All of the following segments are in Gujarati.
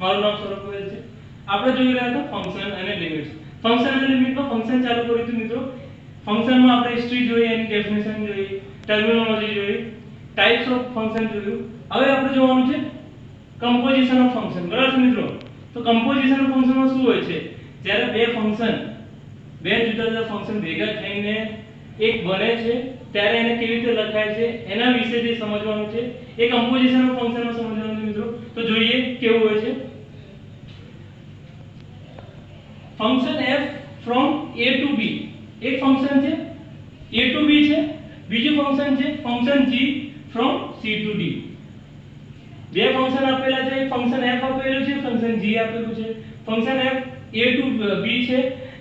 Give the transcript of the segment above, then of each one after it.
મારું નામ સૌરભ ગોયલ છે. આપણે જોઈ રહ્યા હતા ફંક્શન અને લિમિટ્સ. ફંક્શન અને લિમિટમાં ફંક્શન ચાલુ કર્યું હતું મિત્રો. ફંક્શનમાં આપણે હિસ્ટ્રી જોઈ, એની ડેફિનેશન જોઈ, ટર્મિનોલોજી જોઈ, ટાઇપ્સ ઓફ ફંક્શન જોયું. હવે આપણે જોવાનું છે કમ્પોઝિશન ઓફ ફંક્શન. બરાબર છે મિત્રો? તો કમ્પોઝિશન ઓફ ફંક્શનમાં શું હોય છે? જ્યારે બે જુદા જુદા ફંક્શન ભેગા થઈને એક બને છે ત્યારે એને કેવી રીતે લખાય છે એના વિશે જે સમજવાનું છે એ કમ્પોઝિશન ઓફ ફંક્શનમાં સમજવાનું છે મિત્રો. તો જોઈએ કેવું હોય છે. Function f from a to b એક ફંક્શન છે a to b છે. બીજું ફંક્શન છે function g from c to d. બે ફંક્શન આપેલા છે. ફંક્શન f આપેલું છે, ફંક્શન g આપેલું છે. Function f a to b છે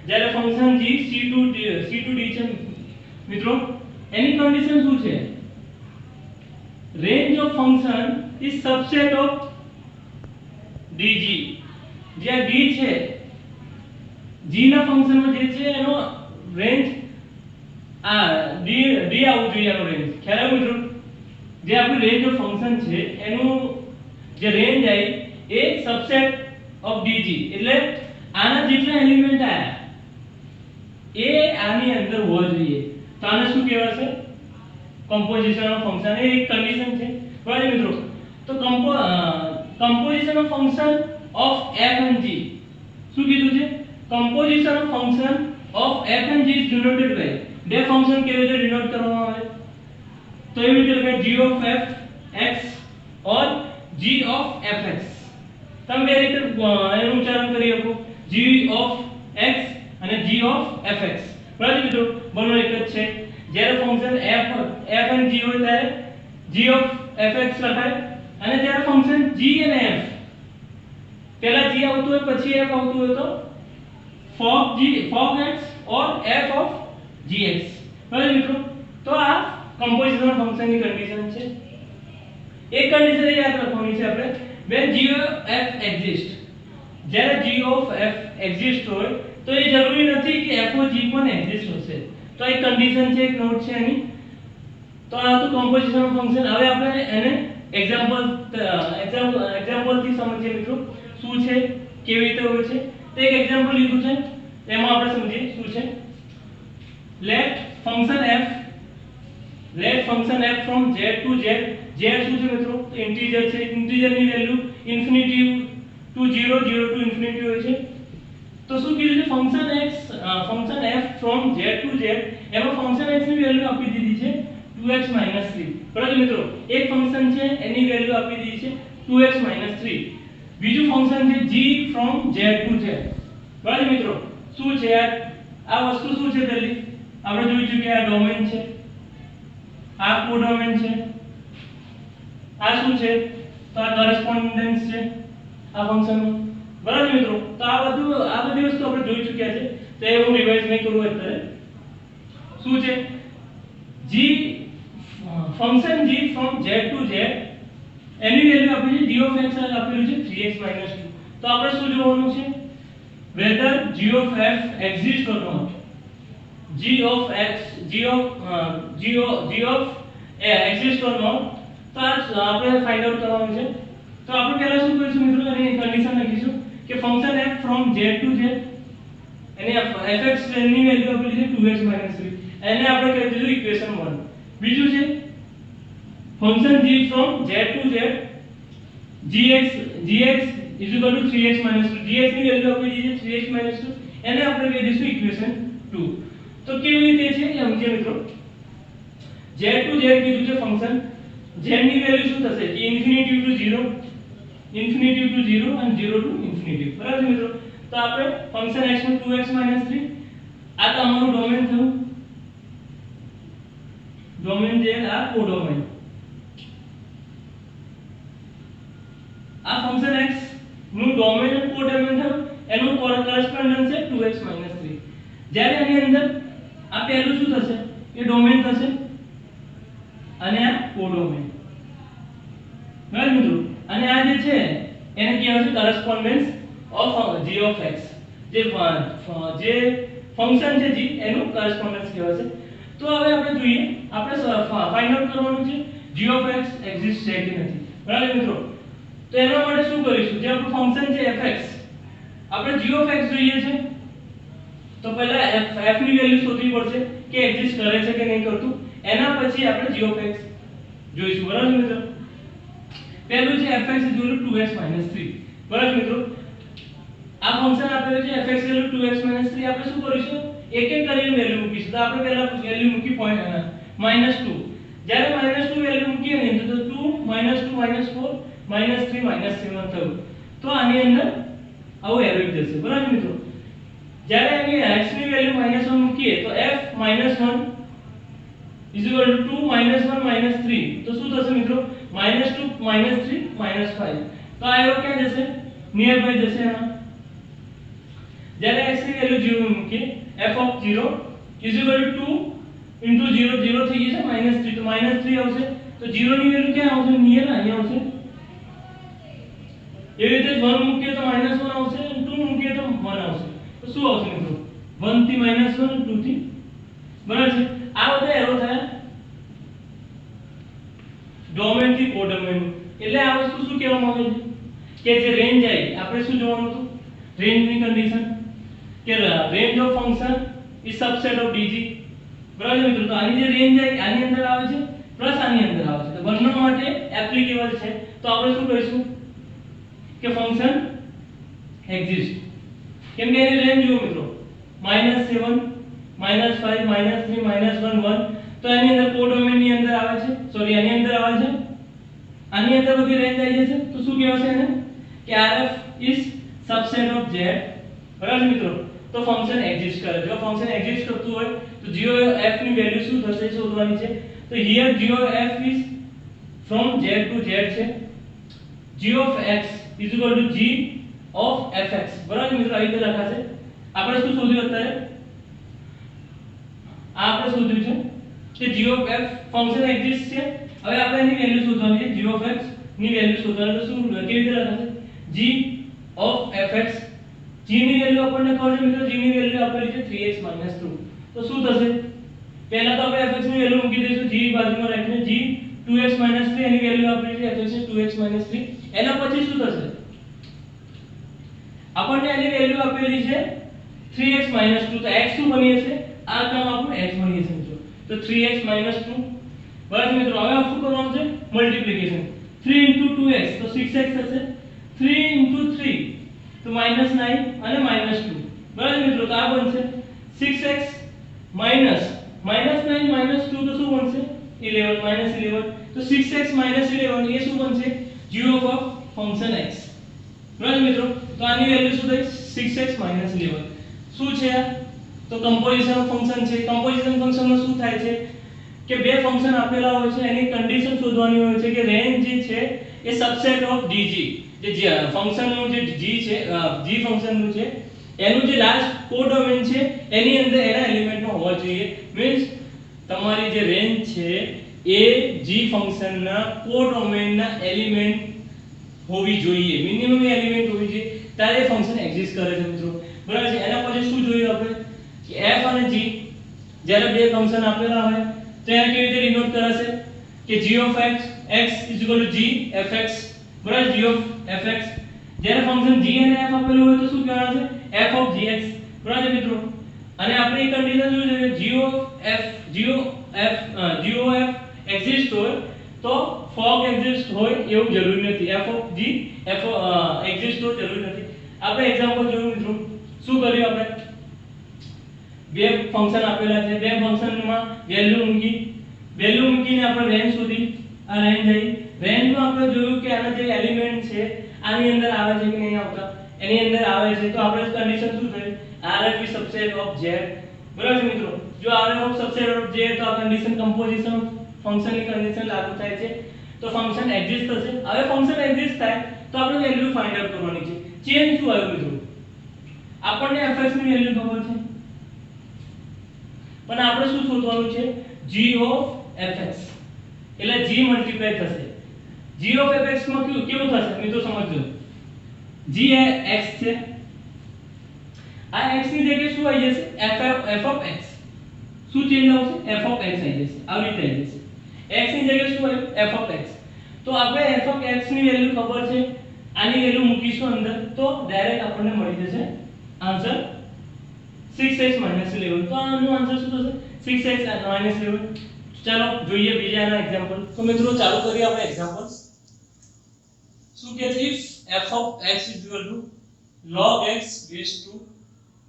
જ્યારે function g c to d છે મિત્રો. એની કન્ડિશન શું છે? Range of function is subset of dg. જે આ d છે, g ના ફંક્શનમાં જે છે એનો રેન્જ આ d આવવું જોઈએ. એનો રેન્જ ખ્યાલ આવ્યો મિત્રો? જે આપણી રેન્જ ઓફ ફંક્શન છે એનું જે રેન્જ આવી એ સબસેટ ઓફ dg એટલે આના જેટલા એલિમેન્ટ આયા એ આની અંદર હોવા જોઈએ. તો આને શું કહેવાશે? Composition of function. એ એક કન્ડિશન છે. બરાબર મિત્રો? તો composition of function of f and g શું કીધું છે? Composition of function of f and g is denoted by બે ફંક્શન કેવી રીતે ડિનોટ કરવામાં આવે? તો એવી રીતે લખાય g of f x or g of f x. તમે બે રીતે એનું ઉચ્ચારણ કરી શકો, g of x અને g of f x. બરાબર મિત્રો? બંને એક જ છે. જ્યારે ફંક્શન f અને g હોય ત્યારે g of f x લખાય અને જ્યારે ફંક્શન g અને f પહેલા g આવતું હોય પછી f આવતું હોય તો fog x or f of gx. બરાબર મિત્રો? તો આ કમ્પોઝિશન ઓફ ફંક્શનની કન્ડિશન છે. એક કન્ડિશન એ યાદ રાખવાની છે આપણે, when g of f exist. જ્યારે g of f exist હોય તો એ જરૂરી નથી કે f of g પણ exist હશે. તો એક કન્ડિશન છે, એક નોટ છે એની. તો આ તો કમ્પોઝિશન ઓફ ફંક્શન. હવે આપણે એને એક્ઝામ્પલ થી સમજીએ મિત્રો શું છે, કેવી રીતે હોય છે. તો એક એક્ઝામ્પલ લીધું છે એમાં આપણે સમજીએ શું છે. let function f from z to z. z શું છે મિત્રો? ઇન્ટીજર છે. ઇન્ટીજર ની value infinity to 0 0 to infinity હોય છે. તો શું કીધું છે? Function f from z to z એમાં ફંક્શન x ની વેલ્યુ આપી દીધી છે 2x 3. બરાબર મિત્રો? એક ફંક્શન છે એની વેલ્યુ આપી દીધી છે 2x 3. બીજું ફંક્શન છે g from z to z. બરાબર મિત્રો? શું છે આ વસ્તુ? શું છે? પહેલી આપણે જોઈ ચૂક્યા આ ડોમેન છે, આ કોડોમેન છે. આ શું છે? તો આ કરેસ્પોન્ડન્સ છે આ ફંક્શનનું. બરાબર મિત્રો? તો આ બધી વસ્તુ આપણે જોઈ ચૂક્યા છે. તો એ હું રિવાઇઝ નહીં કરું અત્યારે. શું છે? Function g from z to z any value આપી છે g of x આપેલું છે 3x 2. તો આપણે શું જોવાનું છે? whether g of f exists or not. g of exist or not. તો આપણે ફાઇન્ડ આઉટ કરવાનું છે. તો આપણે પહેલા શું કરીશું મિત્રો? એની કન્ડિશન લખીશું કે function f from z to z એને fx ની વેલ્યુ આપેલી છે 2x 3. એને આપણે કહી દીધું ઇક્વેશન 1. બીજું છે function g from z to z gx is equal to 3x 2. gx ની વેલ્યુ આપી દીધી છે 3x 2. એને આપણે કહી દઈશું ઇક્વેશન 2. તો કેવી રીતે છે એ સમજીએ મિત્રો. z to z કીધું છે ફંક્શન. z ની વેલ્યુ શું થશે? ઇન્ફિનિટી ટુ 0 અને 0 ટુ ઇન્ફિનિટી. બરાબર મિત્રો? તો આપણે ફંક્શન x નું 2x 3 આ તો અમારું ડોમેન થયું. ડોમેન જે આ કોડોમેન. આ ફંક્શન x નું ડોમેન અને કોડોમેન થયું. એનું કોરસ્પોન્ડન્સ છે 2x 3. જ્યારે આની અંદર આ પહેલું શું થશે? એ ડોમેન થશે અને આ કોડોમેન. બરાબર મિત્રો? અને આ જે છે એને કહેવાય છે કરેસ્પોન્ડન્સ ઓફ g of x. જે ફંક્શન છે g એનું કરેસ્પોન્ડન્સ કહેવાય છે. તો હવે આપણે જોઈએ, આપણે ફાઇન્ડ આઉટ કરવાનું છે g of x એક્ઝિસ્ટ છે કે નથી. બરાબર મિત્રો? તો એના માટે શું કરીશું, જે આપણું ફંક્શન છે fx, આપણે g of x જોઈએ છે, તો પહેલા f ની વેલ્યુ શોધવી પડશે કે એક્ઝિસ્ટ કરે છે કે નહીં કરતું, એના પછી આપણે g of x જોઈશું. બરાબર મિત્રો, પહેલું છે fx 2x 3. બરાબર મિત્રો, આ ફંક્શન આપેલું છે fx 2x 3. આપણે શું કરીશું, એક એક કરીને વેલ્યુ મૂકીશું. તો આપણે પહેલા વેલ્યુ મૂકી -2. જ્યારે -2 વેલ્યુ મૂકીએ ને તો 2 -2 -4 -3 -7 થયું. તો આની અંદર આવું એરો જશે. બરાબર મિત્રો, જ્યારે અહીં x ની વેલ્યુ -1 મૂકીએ તો f -1 2 1 3. તો શું થશે મિત્રો, -2 -3 -5. તો આ એરો ક્યાં જશે, નિયર બાય જશે એમાં. જ્યારે x ની વેલ્યુ 0 મૂકીએ f of 0 2 into 0 0 થઈ જશે -3, તો -3 આવશે. તો 0 ની વેલ્યુ ક્યાં આવશે, નિયર અહીંયા આવશે. એવી રીતે 1 મૂકીએ તો -1 આવશે, 2 મૂકીએ તો 1 આવશે. તો શું આવશે મિત્રો, 1 થી -1 2 થી. બરાબર છે, આ બધા એરો થયા ડોમેન થી કોડોમેન. એટલે આ વસ્તુ શું કહેવામાં આવે છે કે જે રેન્જ આવી, આપણે શું જોવાનું હતું, રેન્જ ની કન્ડિશન કે range of function is subset of dg. બરાબર મિત્રો, તો આની જે રેન્જ આવી આની અંદર આવે છે પ્લસ આની અંદર આવે છે, તો બંને માટે એપ્લિકેબલ છે. તો આપણે શું કહીશું કે ફંક્શન એક્ઝિસ્ટ. કેમ કે એની રેન્જ જુઓ મિત્રો, -7 -5 -3 -1 1. તો એની અંદર કોડોમેન ની અંદર આવે છે, સોરી આની અંદર આવે છે, આની અંદર બધી રેન્જ આવી જશે. તો શું કહેવાશે એને કે rf is subset of z. બરાબર મિત્રો, તો ફંક્શન એક્ઝિસ્ટ કરે. જો ફંક્શન એક્ઝિસ્ટ કરતું હોય તો g of f ની વેલ્યુ શું થશે શોધવાની છે. તો here g of f is from z to z છે. g of x g of fx. બરાબર મિત્રો, આવી રીતે લખાશે. આપણે શું શોધ્યું અત્યારે, આ આપણે શોધ્યું છે કે g of f function exist છે. હવે આપણે એની વેલ્યુ શોધવાની છે, g of x ની વેલ્યુ શોધવાની. તો શું કેવી રીતે લખાશે, g of fx. g ની વેલ્યુ આપણને ખબર છે મિત્રો, g ની વેલ્યુ આપેલી છે 3x 2. તો શું થશે, પહેલા તો આપણે fx ની વેલ્યુ મૂકી દઈશું, g બાજુમાં રાખીને g 2x 3 એની વેલ્યુ આપેલી છે fx ની 2x 3. એના પછી શું થશે, આપણને એની વેલ્યુ આપેલી છે 3x 2. તો x શું બની જશે, આ ટર્મ આપણું x બની જશે મિત્રો. તો 3x 2. બરાબર મિત્રો, હવે શું કરવાનું છે, મલ્ટીપ્લિકેશન. 3 * 2x તો 6x થશે, 3 * 3 તો -9 અને -2. બરાબર મિત્રો, તો આ બનશે 6x -9 -2 તો શું બનશે 11 -11. તો 6x - 11 એ શું બનશે, g of ફંક્શન x. બરાબર મિત્રો, તો આની વેલ્યુ શું થઈ 6x - 11. શું છે આ, તો કમ્પોઝિશન ફંક્શન છે. કમ્પોઝિશન ફંક્શનમાં શું થાય છે કે બે ફંક્શન આપેલા હોય છે, એની કન્ડિશન શોધવાની હોય છે કે રેન્જ જે છે એ સબસેટ ઓફ dg. જે ફંક્શનનું જે g છે, g ફંક્શનનું છે એનું જે લાસ્ટ કોડોમેન છે એની અંદર એના એલિમેન્ટમાં હોવા જોઈએ. મીન્સ તમારી જે રેન્જ છે એ g ફંક્શનના કોડોમેનના એલિમેન્ટ હોવી જોઈએ, મિનિમમ એલિમેન્ટ હોવી જોઈએ, ત્યારે ફંક્શન એક્ઝિસ્ટ કરે છે મિત્રો. બરાબર છે, એના પછી શું જોયું આપણે કે f અને g જ્યારે બે ફંક્શન આપેલા હોય તો એને કેવી રીતે ડિનોટ કરાશે કે g of x = g fx. બરાબર, g of fx. જ્યારે ફંક્શન g અને f આપેલું હોય તો શું કહેવાશે, f of gx. બરાબર મિત્રો, અને આપણે એ કન્ડિશન શું છે કે g of f એક્ઝિસ્ટ હોય તો ફોગ એક્ઝિસ્ટ હોય એવું જરૂરી નથી, f of g એક્ઝિસ્ટ હોય જરૂરી નથી. આપણે એક્ઝામ્પલ જોયું મિત્રો, શું કર્યું આપણે, બે ફંક્શન આપેલા છે, બે ફંક્શનમાં વેલ્યુ મૂકીને આપણે રેન્જ શોધી. આ રેન્જ આવી, રેન્જમાં આપણે જોયું કે આના જે એલિમેન્ટ છે આની અંદર આવે છે કે નહીં આવતા, એની અંદર આવે છે. તો આપણે કન્ડિશન શું થઈ, rf is subset of z. બરાબર છે મિત્રો, જો rf of subset of z તો આ કન્ડિશન કમ્પોઝિશન ફંક્શનની કન્ડિશન લાગુ થાય છે, તો ફંક્શન એક્ઝિસ્ટ થશે. હવે ફંક્શન એક્ઝિસ્ટ થાય તો આપણે વેલ્યુ ફાઇન્ડ આઉટ કરવાની છે. ચેન્જ શું આવ્યું મિત્રો, આપણને fx ની વેલ્યુ ખબર છે પણ આપણે શું શોધવાનું છે, g of fx. એટલે g મલ્ટીપ્લાય થશે, g of fx માં કેવું થશે મિત્રો સમજજો, g એ x છે, આ x ની જગ્યાએ શું આવી જશે, f of x. શું ચેન્જ આવશે, f of x આવી જશે, આવી રીતે આવી જશે. x ની જગ્યાએ શું આવ્યું, f of x. તો આપણે f of x ની વેલ્યુ ખબર છે આની વેલ્યુ મૂકીશું અંદર તો ડાયરેક્ટ આપણને મળી જશે આન્સર 6x - 11. તો આનો આન્સર શું થશે 6x - 11. ચાલો જોઈએ બીજાના એક્ઝામ્પલ. તો મિત્રો ચાલુ કરીએ આપણે એક્ઝામ્પલ્સ. શું કહે છે if f of x is equal to log x raised to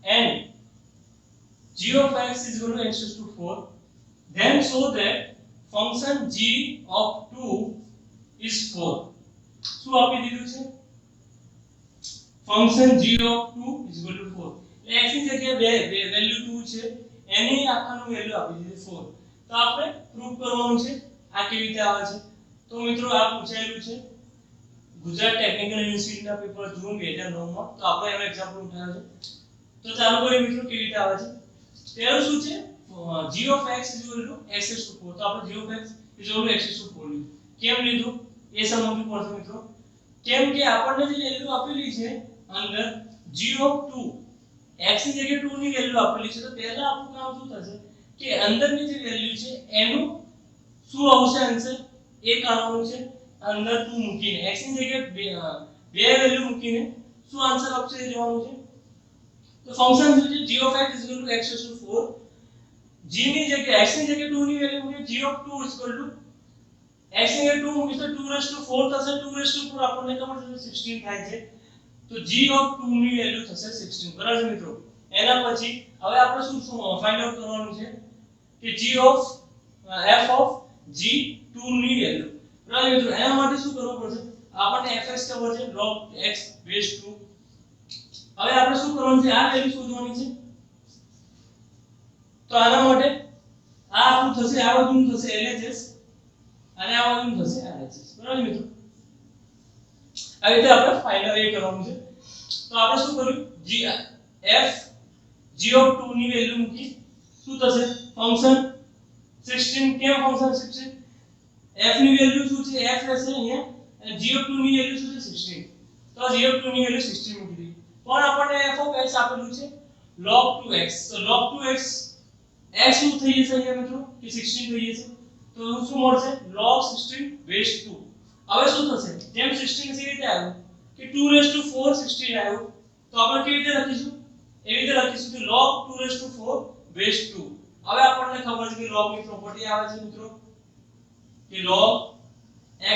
n, g of x is equal to x raised to 4, then show that function g of 2 is 4. શું આપી દીધું છે function g of 2 is equal to 4. એટલે x ની જગ્યાએ વેલ્યુ 2 છે એની આખાનું વેલ્યુ આપી દીધી 4. તો આપણે પ્રૂફ કરવાનું છે આ કેવી રીતે આવે છે. તો મિત્રો આ પૂછાયેલું છે ગુજરાત ટેકનિકલ યુનિવર્સિટીના પેપર જૂન 2009 માં. તો આપણે એનો એક્ઝામ્પલ ઉઠાવ્યો છે. તો ચાલો કરીએ મિત્રો કેવી રીતે આવે છે. પહેલું શું છે g of x is equal to x raised to 4. તો આપણે g of x is equal to x raised to 4 લીધું. કેમ લીધું એ સમજવું પડશે મિત્રો. કેમ કે આપણને જે વેલ્યુ આપેલી છે અંદર g of 2 x ની જગ્યાએ 2 ની વેલ્યુ આપેલી છે. તો પહેલા આપણું કામ શું થશે કે અંદરની જે વેલ્યુ છે એનું શું આવશે આન્સર એ કાઢવાનું છે. અંદર 2 મૂકીને x ની જગ્યાએ બે વેલ્યુ મૂકીને શું આન્સર આપશે એ જોવાનું છે. તો ફંક્શન શું છે g of x is equal to x raised to 4. g ની જગ્યાએ x ની જગ્યાએ 2 ની વેલ્યુ મૂકીએ g of 2 is equal to x ની જગ્યાએ 2 મૂકીએ તો 2 raised to 4 થશે. 2 raised to 4 આપણને ખબર છે 16 થાય છે. તો g of 2 ની વેલ્યુ થશે 16. બરાબર છે મિત્રો. એના પછી હવે આપણે શું ફાઇન્ડ આઉટ કરવાનું છે કે g of f of g 2 ની વેલ્યુ. બરાબર મિત્રો. એના માટે શું કરવું પડશે આપણને fx ખબર છે log x raised to. હવે આપણે શું કરવાનું છે આ વેલ્યુ શોધવાની છે. તો આના માટે આ આપણું થશે આ બધું થશે LHS અને આ બધું થશે RHS. બરાબર મિત્રો. આવી રીતે આપણે ફાઇનલ એ કરવાનું છે. તો આપણે શું કર્યું f g of 2 ની વેલ્યુ મૂકી શું થશે ફંક્શન 16. કેમ ફંક્શન 16 f ની વેલ્યુ શું છે f રહેશે અહીંયા અને g of 2 ની વેલ્યુ શું છે 16. તો g of 2 ની વેલ્યુ 16 મૂકી દીધી. પણ આપણને f of x આપેલું છે log 2x. તો log 2x x શું થઈ જશે અહીંયા મિત્રો કે 16 થઈ જશે. તો શું મળશે log 16 raised to. હવે શું થશે જેમ 16 સી રીતે આવ્યું કે 2 raised to 4 16 આવ્યું. તો આપણે કેવી રીતે લખીશું એવી રીતે લખીશું કે log 2 raised to 4 raised to. હવે આપણને ખબર છે કે log ની પ્રોપર્ટી આવે છે મિત્રો કે log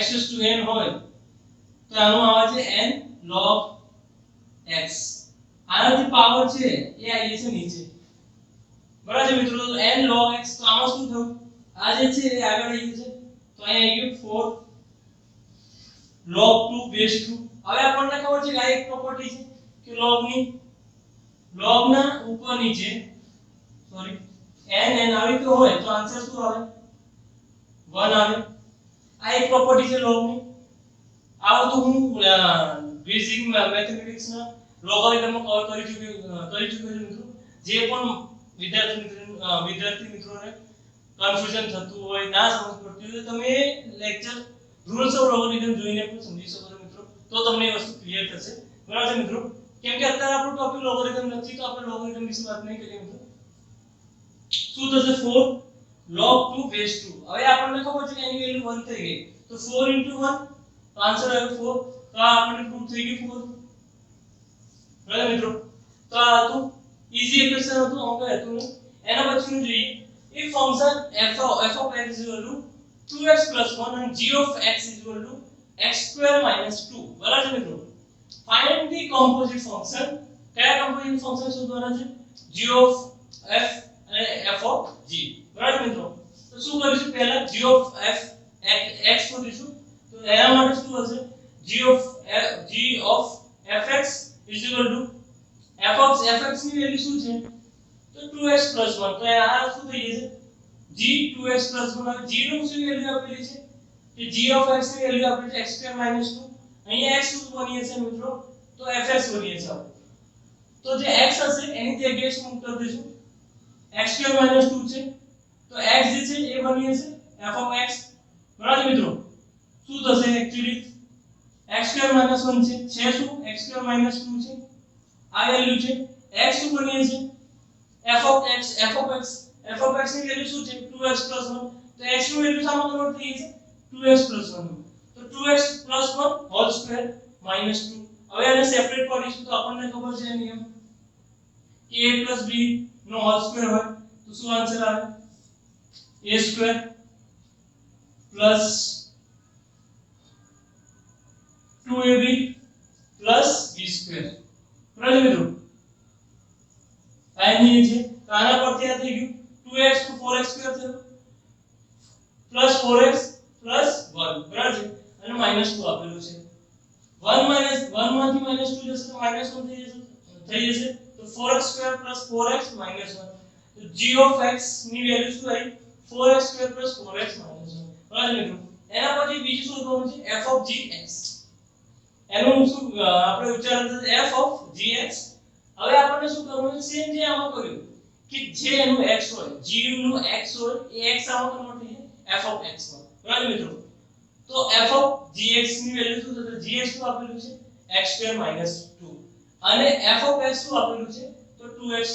x raised to n હોય તો આનું આવે છે n log x. આનો જે પાવર છે એ આવી છે નીચે. બરાબર છે મિત્રો. તો n log x. તો આમાં શું થયું આ જે છે એ આગળ આવી છે. તો અહીંયા આવી ગયું 4 log 2 raised to. હવે આપણને ખબર છે કે આ એક પ્રોપર્ટી છે કે log ના ઉપર નીચે સોરી n આવી તો હોય તો આન્સર શું આવે 1 આવે. આ એક પ્રોપર્ટી છે log ની. આ તો હું બેઝિક મેથેમેટિક્સ ના લોગરિધમ માં કવર કરી ચૂક્યો છું મિત્રો. જે પણ વિદ્યાર્થી મિત્રોને કન્ફ્યુઝન થતું હોય ના સમજ પડતી હોય તો તમે લેક્ચર રૂલ્સ ઓફ લોગરિધમ જોઈને પણ સમજી શકો છો મિત્રો. તો તમને એ વસ્તુ ક્લિયર થશે. બરાબર છે મિત્રો. કેમ કે અત્યારે આપણો ટોપિક લોગરિધમ નથી તો આપણે લોગરિધમ વિશે વાત નહીં કરીએ મિત્રો. શું થશે 4 log 2 raised to. હવે આપણને ખબર છે કે એની વેલ્યુ 1 થઈ ગઈ. તો 4 * 1 તો આન્સર આવ્યો 4. તો આ આપણને પ્રૂફ થઈ ગયું 4. બરાબર મિત્રો. તો આ હતું ઈઝી ઇક્વેશન હતું અંક હતું. એના પછીનું જોઈએ if function f of x is equal to 2x + 1 and g of x is equal to x² - 2. બરાબર છે મિત્રો. find the composite function. કયા composite function શોધવાના છે g of f અને f of g. બરાબર મિત્રો. તો શું કરીશું પહેલા g of f x શોધીશું. તો એના માટે શું હશે g of fx is equal to fx ની વેલ્યુ શું છે તો 2x + 1. તો આ શું થઈ જશે g 2x + 1. g નું શું વેલ્યુ આપેલી છે કે g of x ની વેલ્યુ આપેલી છે x² - 2. અહીંયા x શું બની જશે મિત્રો તો fx બની જશે. તો જે x હશે એની જગ્યાએ શું મૂકી દઈશું x² - 2 છે. તો x જે છે એ બની જશે f of x. બરાબર મિત્રો. શું થશે એક્ચ્યુઅલી x² - 1 છે શું x² - 2 છે. આ વેલ્યુ છે x શું બની જશે f of x ની વેલ્યુ શું છે 2x + 1. તો x ની વેલ્યુ સામે કન્વર્ટ થઈ જશે 2x + 1. તો 2x + 1 હોલ સ્ક્વેર -2. હવે આને સેપરેટ કરીશું તો આપણને ખબર છે નિયમ કે a + b નો હોલ સ્ક્વેર હોય તો શું આન્સર આવે a square plus 2ab plus b square. બરાબર મિત્રો આ નહીં છે તો આના પરથી આ થઈ ગયું 2x તો 4x સ્ક્વેર થયો પ્લસ 4x પ્લસ 1. બરાબર છે અને -2 આપેલું છે 1 માંથી -2 જશે તો -1 થઈ જશે તો 4x સ્ક્વેર પ્લસ 4x -1 તો g ઓફ x ની વેલ્યુ શું આવી 4x સ્ક્વેર પ્લસ 4x -1. બરાબર મિત્રો એના પછી બીજું શોધવાનું છે f ઓફ gx. એનું શું આપણે ઉચ્ચારણ થશે f ઓફ gx. હવે આપણને શું કરવાનું છે સેમ જે આમાં કર્યું કે જે એનું x હોય g નું x હોય એ x આમાં કન્વર્ટ થઈ જાય f ઓફ x માં. બરાબર મિત્રો તો f ઓફ gx ની વેલ્યુ શું થશે gx શું આપેલું છે x² - 2 અને f ઓફ x શું આપેલું છે તો 2x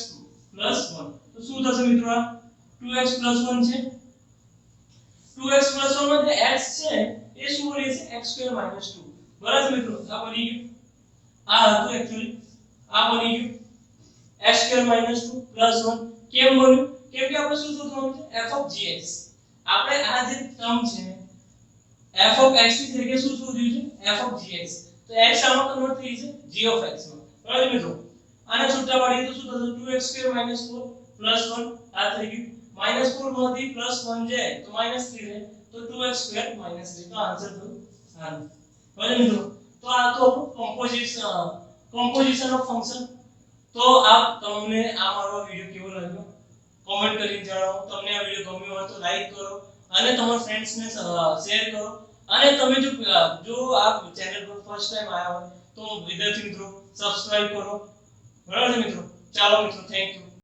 + 1. તો શું થશે મિત્રો આ 2x + 1 છે 2x + 1 માં જે x છે એ શું બની છે x² - 2. બરાબર મિત્રો આ બની ગયું આ હતું એક્ચ્યુઅલી આ બની ગયું x² - 2 + 1. કેમ બન્યું કેમ કે આપણે શું શોધવાનું છે f ઓફ gx. આપણે આ જે ટર્મ છે f ઓફ x ની જગ્યાએ શું શોધ્યું છે f ઓફ gx. તો x આમાં કન્વર્ટ થઈ જશે g ઓફ x માં. બરાબર મિત્રો આને છૂટા પાડીએ તો શું થશે 2x² - 4 + 1 આ થઈ ગયું -4 માંથી +1 જાય તો -3 રહે તો 2x² - 3 તો આન્સર થયો આ. બરાબર મિત્રો તો આ તો કોમ્પોઝિશન ઓફ ફંક્શન. તો આપ તમને આ મારો વિડિયો કેવો લાગ્યો કોમેન્ટ કરીને જણાવો. તમને આ વિડિયો ગમ્યો હોય તો લાઈક કરો અને તમારા ફ્રેન્ડ્સને શેર કરો. અને તમે જો આપ ચેનલ પર ફર્સ્ટ ટાઈમ આવ્યા હોય તો વિદ્યાર્થી મિત્રો સબસ્ક્રાઇબ કરો. બરાબર છે મિત્રો ચાલો મિત્રો થેન્ક યુ.